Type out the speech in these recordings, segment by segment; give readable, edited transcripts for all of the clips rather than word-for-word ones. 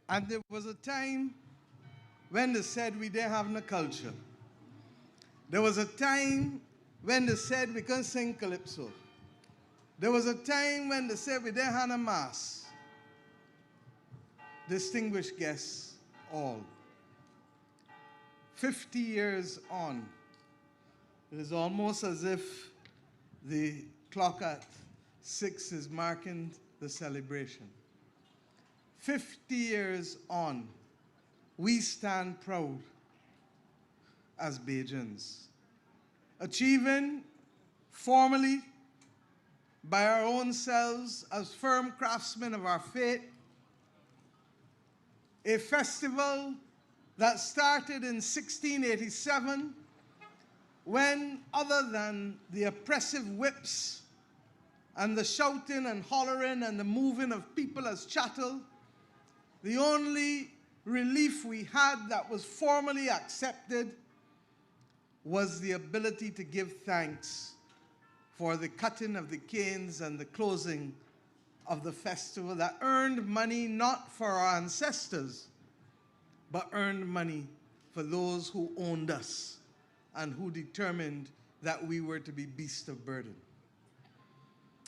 And there was a time when they said we didn't have no culture. There was a time when they said we couldn't sing calypso. There was a time when they said we didn't have a mass. Distinguished guests all. 50 years on, it is almost as if the clock at 6 is marking the celebration. 50 years on, we stand proud as Bajans, achieving formally by our own selves as firm craftsmen of our faith, a festival that started in 1687 when, other than the oppressive whips and the shouting and hollering and the moving of people as chattel, the only relief we had that was formally accepted was the ability to give thanks for the cutting of the canes and the closing of the festival that earned money not for our ancestors, but earned money for those who owned us and who determined that we were to be beasts of burden.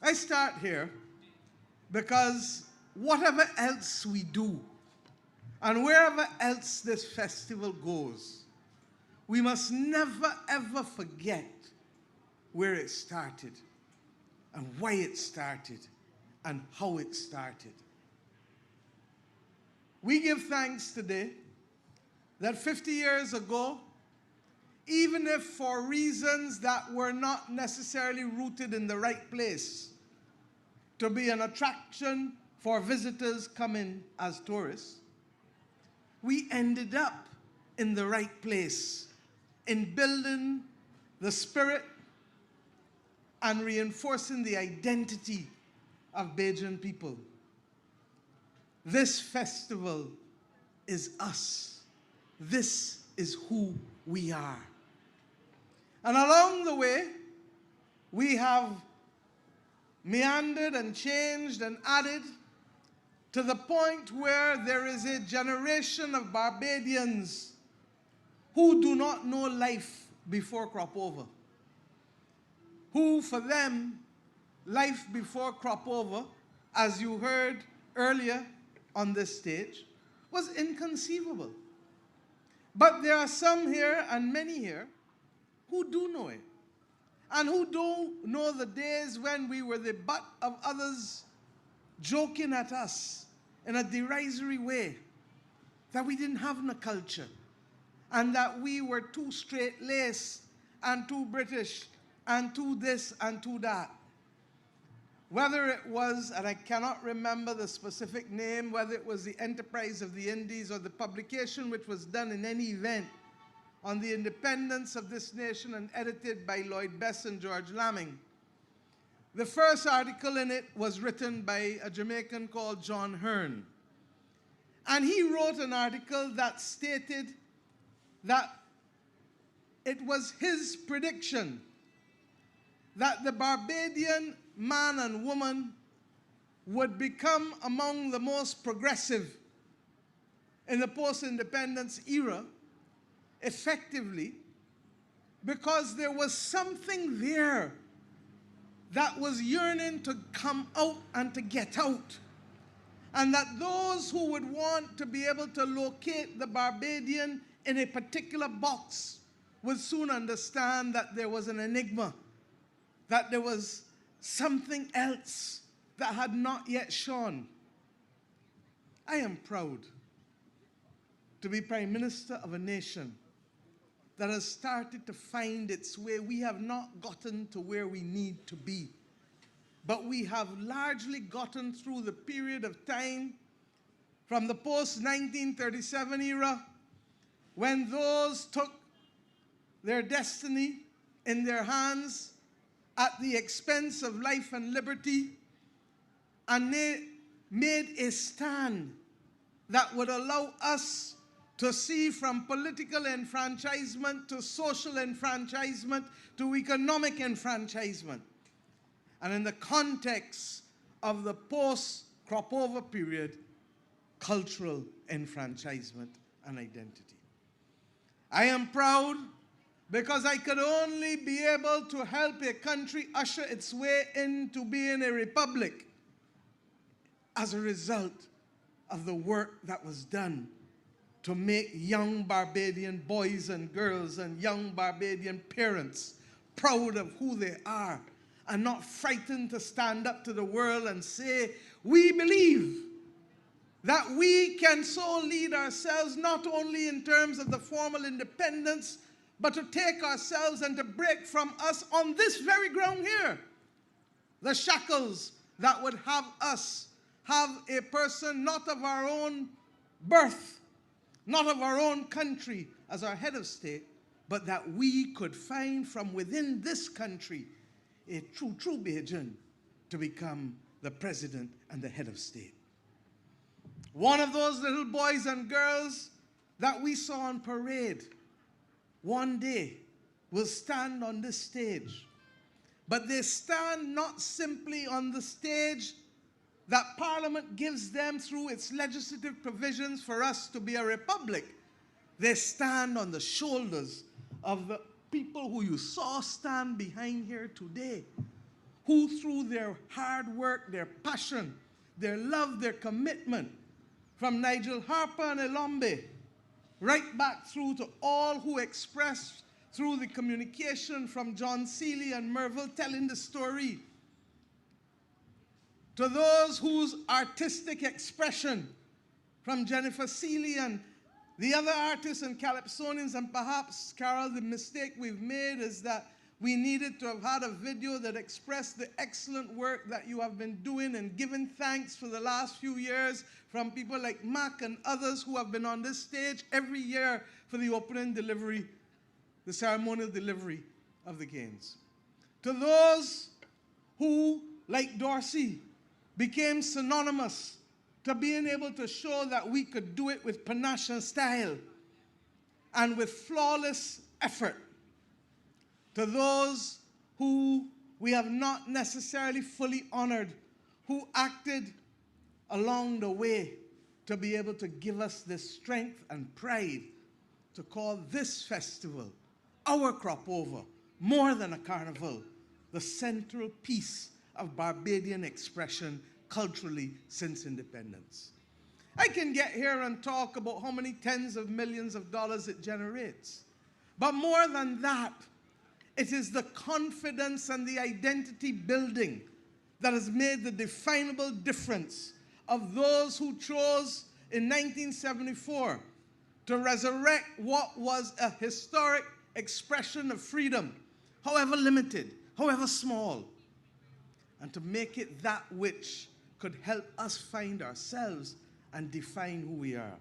I start here because whatever else we do and wherever else this festival goes, we must never ever forget where it started and why it started and how it started. We give thanks today that 50 years ago, even if for reasons that were not necessarily rooted in the right place, to be an attraction for visitors coming as tourists, we ended up in the right place in building the spirit and reinforcing the identity of Bajan people. This festival is us. This is who we are. And along the way, we have meandered and changed and added to the point where there is a generation of Barbadians who do not know life before crop over, who for them, life before crop over, as you heard earlier on this stage, was inconceivable. But there are some here and many here who do know it, and who don't know the days when we were the butt of others joking at us in a derisory way, that we didn't have no culture, and that we were too straight-laced and too British and too this and too that. Whether it was, and I cannot remember the specific name, whether it was the Enterprise of the Indies or the publication which was done in any event on the independence of this nation and edited by Lloyd Bess and George Lamming. The first article in it was written by a Jamaican called John Hearn. And he wrote an article that stated that it was his prediction that the Barbadian man and woman would become among the most progressive in the post-independence era, effectively, because there was something there that was yearning to come out and to get out. And that those who would want to be able to locate the Barbadian in a particular box would soon understand that there was an enigma, that there was something else that had not yet shone. I am proud to be Prime Minister of a nation that has started to find its way. We have not gotten to where we need to be, but we have largely gotten through the period of time from the post-1937 era, when those took their destiny in their hands at the expense of life and liberty, and they made a stand that would allow us to see from political enfranchisement to social enfranchisement to economic enfranchisement. And in the context of the post-crop over period, cultural enfranchisement and identity. I am proud because I could only be able to help a country usher its way into being a republic as a result of the work that was done to make young Barbadian boys and girls and young Barbadian parents proud of who they are and not frightened to stand up to the world and say, we believe that we can so lead ourselves not only in terms of the formal independence, but to take ourselves and to break from us on this very ground here the shackles that would have us have a person not of our own birth, not of our own country as our head of state, but that we could find from within this country a true Bajan to become the president and the head of state. One of those little boys and girls that we saw on parade one day will stand on this stage. But they stand not simply on the stage that Parliament gives them through its legislative provisions for us to be a republic. They stand on the shoulders of the people who you saw stand behind here today, who through their hard work, their passion, their love, their commitment, from Nigel Harper and Elombe, right back through to all who expressed through the communication from John Seeley and Merville telling the story, to those whose artistic expression from Jennifer Seeley and the other artists and calypsonians, and perhaps, Carol, the mistake we've made is that we needed to have had a video that expressed the excellent work that you have been doing and given thanks for the last few years from people like Mac and others who have been on this stage every year for the opening delivery, the ceremonial delivery of the games. To those who, like Dorsey, became synonymous to being able to show that we could do it with panache and style and with flawless effort. To those who we have not necessarily fully honored, who acted along the way to be able to give us this strength and pride to call this festival, our crop over, more than a carnival, the central piece of Barbadian expression culturally since independence. I can get here and talk about how many tens of millions of dollars it generates. But more than that, it is the confidence and the identity building that has made the definable difference of those who chose in 1974 to resurrect what was a historic expression of freedom, however limited, however small, and to make it that which could help us find ourselves and define who we are.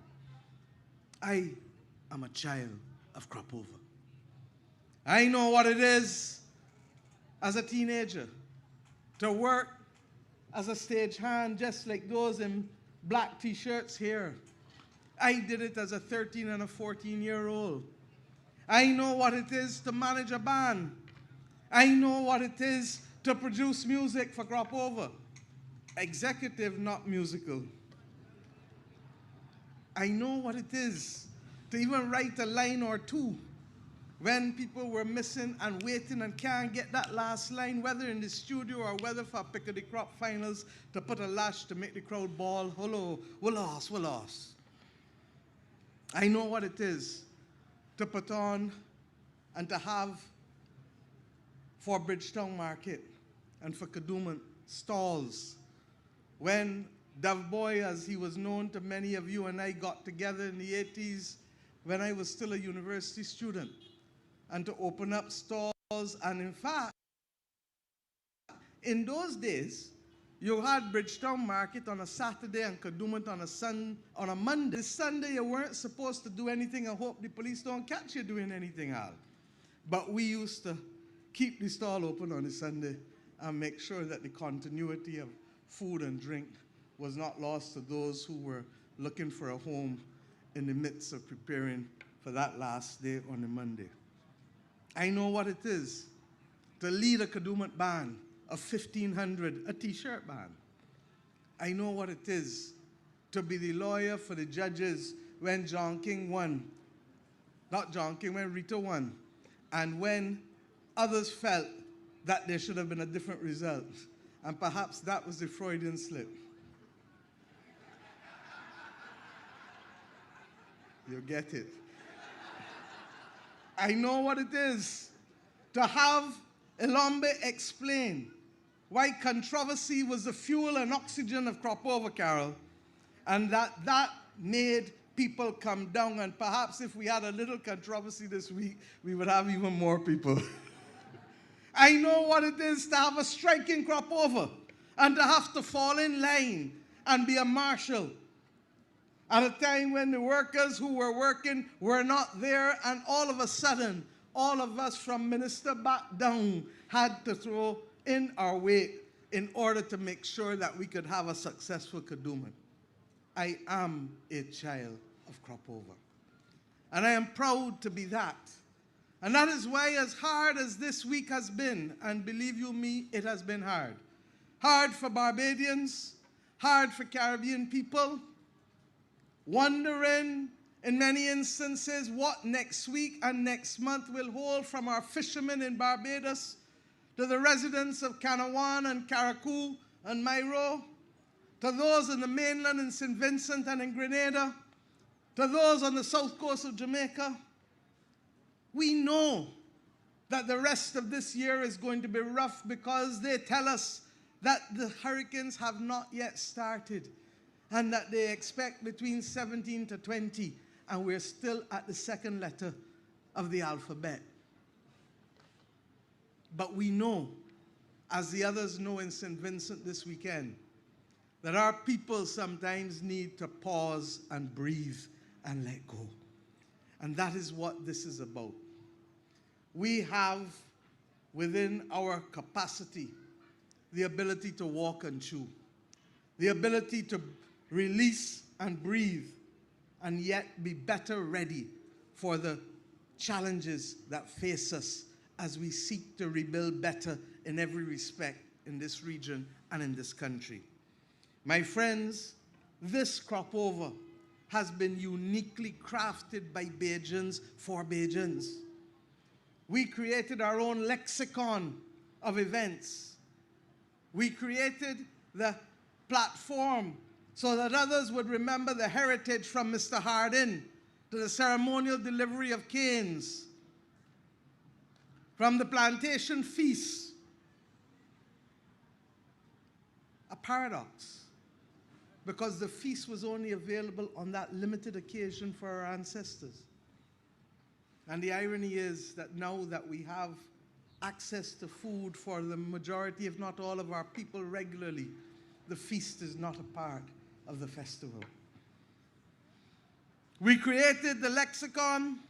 I am a child of crop over. I know what it is as a teenager to work as a stagehand just like those in black t-shirts here. I did it as a 13 and a 14-year-old. I know what it is to manage a band. I know what it is to produce music for crop over. Executive, not musical. I know what it is to even write a line or two when people were missing and waiting and can't get that last line, whether in the studio or whether for Piccadilly Crop Finals, to put a lash to make the crowd bawl, hello, we lost, we lost. I know what it is to put on and to have for Bridgetown Market and for Kadooment stalls. When Dove Boy, as he was known to many of you, and I got together in the 80s when I was still a university student, and to open up stalls. And in fact, in those days, you had Bridgetown Market on a Saturday and Kadooment on a Monday. This Sunday, you weren't supposed to do anything and hope the police don't catch you doing anything else. But we used to keep the stall open on a Sunday and make sure that the continuity of food and drink was not lost to those who were looking for a home in the midst of preparing for that last day on a Monday. I know what it is to lead a Kadooment band of 1,500, a t-shirt band. I know what it is to be the lawyer for the judges when John King won. Not John King, when Rita won. And when others felt that there should have been a different result. And perhaps that was the Freudian slip. You get it. I know what it is to have Ilombe explain why controversy was the fuel and oxygen of crop over, Carol, and that made people come down. And perhaps if we had a little controversy this week, we would have even more people. I know what it is to have a striking crop over and to have to fall in line and be a marshal at a time when the workers who were working were not there, and all of a sudden, all of us from minister back down had to throw in our weight in order to make sure that we could have a successful Kadooment. I am a child of crop over. And I am proud to be that. And that is why, as hard as this week has been, and believe you me, it has been hard. Hard for Barbadians, hard for Caribbean people, wondering in many instances what next week and next month will hold, from our fishermen in Barbados to the residents of Canawan and Caracou and Mairo, to those in the mainland in St. Vincent and in Grenada, to those on the south coast of Jamaica. We know that the rest of this year is going to be rough because they tell us that the hurricanes have not yet started and that they expect between 17 to 20, and we're still at the second letter of the alphabet. But we know, as the others know in St. Vincent this weekend, that our people sometimes need to pause and breathe and let go. And that is what this is about. We have within our capacity the ability to walk and chew, the ability to release and breathe, and yet be better ready for the challenges that face us as we seek to rebuild better in every respect in this region and in this country. My friends, this crop over has been uniquely crafted by Bajans for Bajans. We created our own lexicon of events. We created the platform so that others would remember the heritage from Mr. Hardin to the ceremonial delivery of canes, from the plantation feast. A paradox, because the feast was only available on that limited occasion for our ancestors. And the irony is that now that we have access to food for the majority, if not all, of our people regularly, the feast is not a part of the festival. We created the lexicon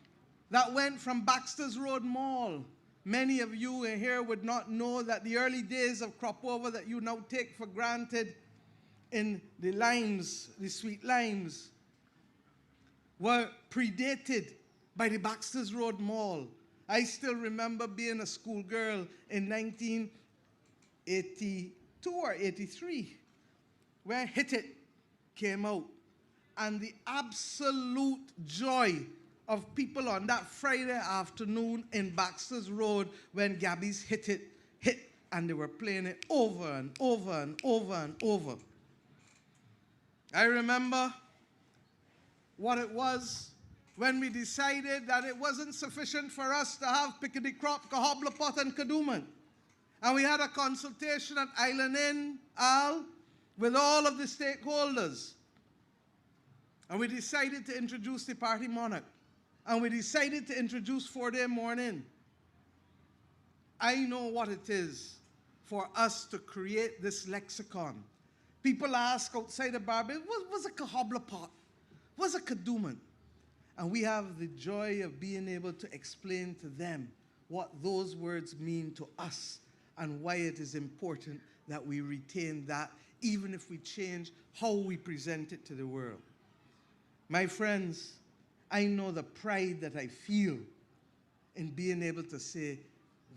that went from Baxter's Road Mall. Many of you here would not know that the early days of crop over that you now take for granted in the limes, the sweet limes, were predated by the Baxter's Road Mall. I still remember being a schoolgirl in 1982 or 83, where Hit It came out, and the absolute joy of people on that Friday afternoon in Baxter's Road when Gabby's Hit It hit, and they were playing it over and over and over and over. I remember what it was when we decided that it wasn't sufficient for us to have Pickety Crop, Cahoblapot, and Kadooment. And we had a consultation at Island Inn, Al, with all of the stakeholders. And we decided to introduce the party monarch. And we decided to introduce 4-day mourning. I know what it is for us to create this lexicon. People ask outside of Barbados, what's a Cahoblapot? What's a Kadooment? And we have the joy of being able to explain to them what those words mean to us and why it is important that we retain that, even if we change how we present it to the world. My friends, I know the pride that I feel in being able to say,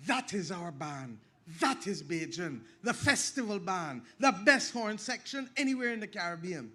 that is our band, that is Bajan, the festival band, the best horn section anywhere in the Caribbean.